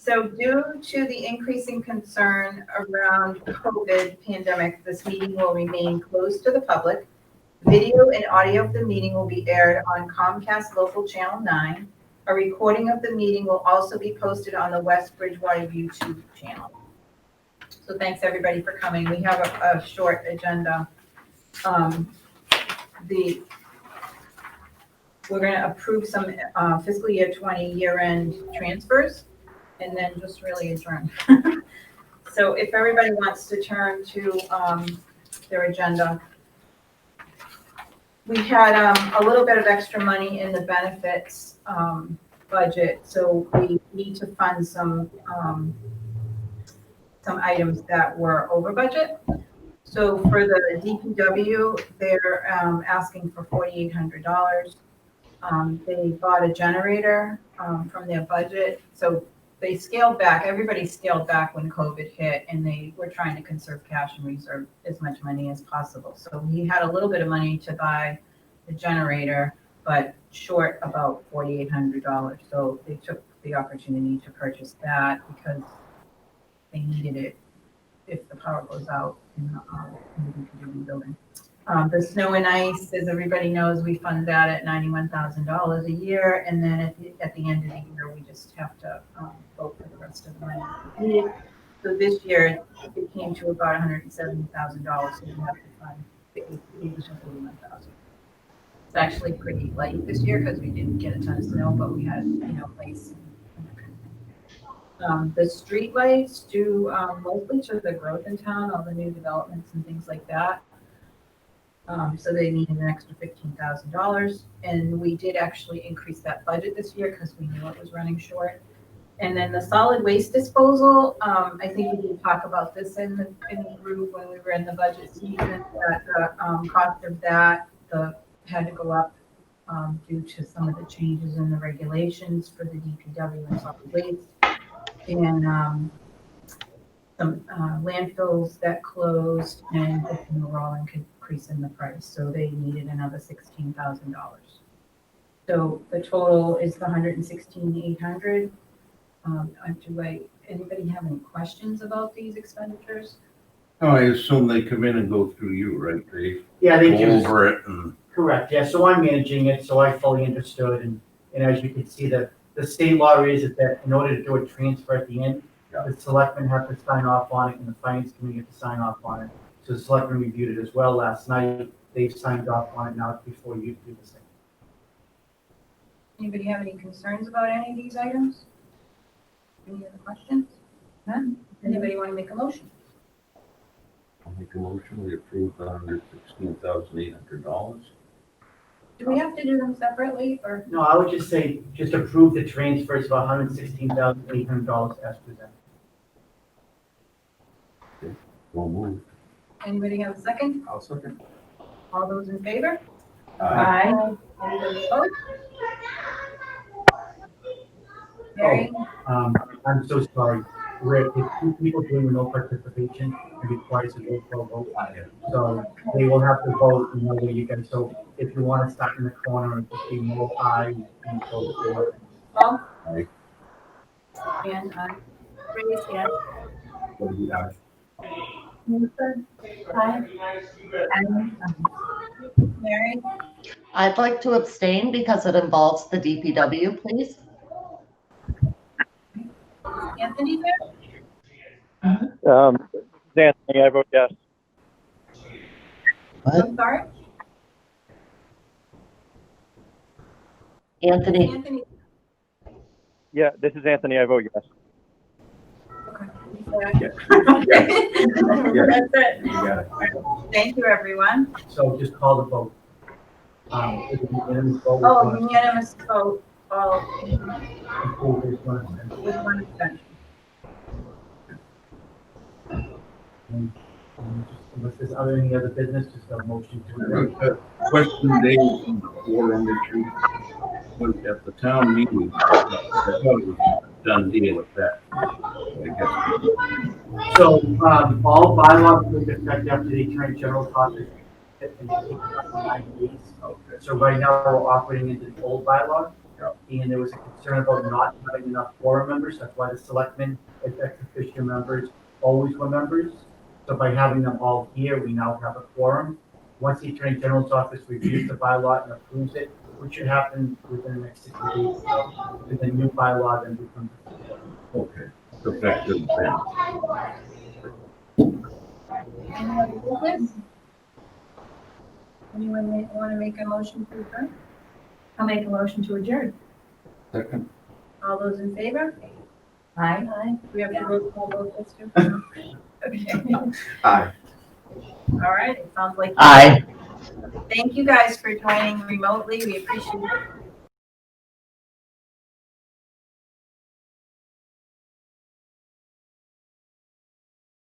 So due to the increasing concern around COVID pandemic, this meeting will remain closed to the public. Video and audio of the meeting will be aired on Comcast Local Channel 9. A recording of the meeting will also be posted on the West Bridgewater YouTube channel. So thanks everybody for coming. We have a short agenda. We're going to approve some fiscal year 20 year-end transfers and then just really adjourn. So if everybody wants to turn to their agenda. We had a little bit of extra money in the benefits budget, so we need to fund some items that were over budget. So for the DPW, they're asking for $4,800. They bought a generator from their budget, so they scaled back. Everybody scaled back when COVID hit, and they were trying to conserve cash and reserve as much money as possible. So we had a little bit of money to buy the generator, but short about $4,800. So they took the opportunity to purchase that because they needed it if the power goes out in the DPW building. The snow and ice, as everybody knows, we fund that at $91,000 a year, and then at the end of the year, we just have to vote for the rest of the money. So this year, it came to about $170,000, so we have to fund the additional $41,000. It's actually pretty light this year because we didn't get a ton of snow, but we had, ice. The street lights due mostly to the growth in town, all the new developments and things like that. So they needed an extra $15,000, and we did actually increase that budget this year because we knew it was running short. And then the solid waste disposal, I think we did talk about this in the group when we were in the budget season, that the cost of that had to go up due to some of the changes in the regulations for the DPW and solid waste, and some landfills that closed, and just an overall increase in the price. So they needed another $16,000. So the total is the $116,800. Anybody have any questions about these expenditures? Oh, I assume they come in and go through you, right, Dave? Yeah, they Go do. over it and. Correct, yeah, so I'm managing it, so I fully understood, and as you can see, the state law is that in order to do a transfer at the end, the selectmen have to sign off on it, and the finance committee have to sign off on it. So the selectmen reviewed it as well last night, they've signed off on it, now it's before you do the same. Anybody have any concerns about any of these items? Any other questions? None? Anybody want to make a motion? I'll make a motion, we approve the $116,800. Do we have to do them separately, or? No, I would just say, just approve the transfers of $116,800 as presented. We'll move. Anybody have a second? I'll second. All those in favor? Aye. Anybody opposed? Mary? I'm so sorry, Rick, if two people doing no participation, it requires a roll call vote. So they will have to vote in order you guys, so if you want to start in the corner and just be more high and vote for it. Paul? Aye. And Grace, yes. Aye. Melissa? Aye. Mary? I'd like to abstain because it involves the DPW, please. Anthony there? Anthony, I vote yes. I'm sorry? Anthony, Anthony? Yeah, this is Anthony, I vote yes. Okay. Yeah. That's it. You got it. Thank you, everyone. So just call the vote. Is it unanimous vote? Oh, unanimous vote, all Approve this one. with one extension. Unless there's any other business, just a motion to. Question Dave from the floor on the tree. Was at the town meeting, I thought it was a done deal with that. I guess. So, all bylaws will take effect after the Attorney General's office. In 9 days. Okay. So right now, we're operating into the old bylaw, And there was a concern about not having enough quorum members. That's why the selectmen, as ex officio members, always were members. So by having them all here, we now have a quorum. Once the Attorney General's office reviews the bylaw and approves it, which should happen within the next 60 days, so the new bylaw then becomes. Okay, effective then. Any other business? Anyone want to make a motion to adjourn? I'll make a motion to adjourn. Second. All those in favor? Aye. Aye. We have to roll call vote this too? Okay. Aye. All right, it sounds like. Aye. Thank you guys for joining remotely. We appreciate it.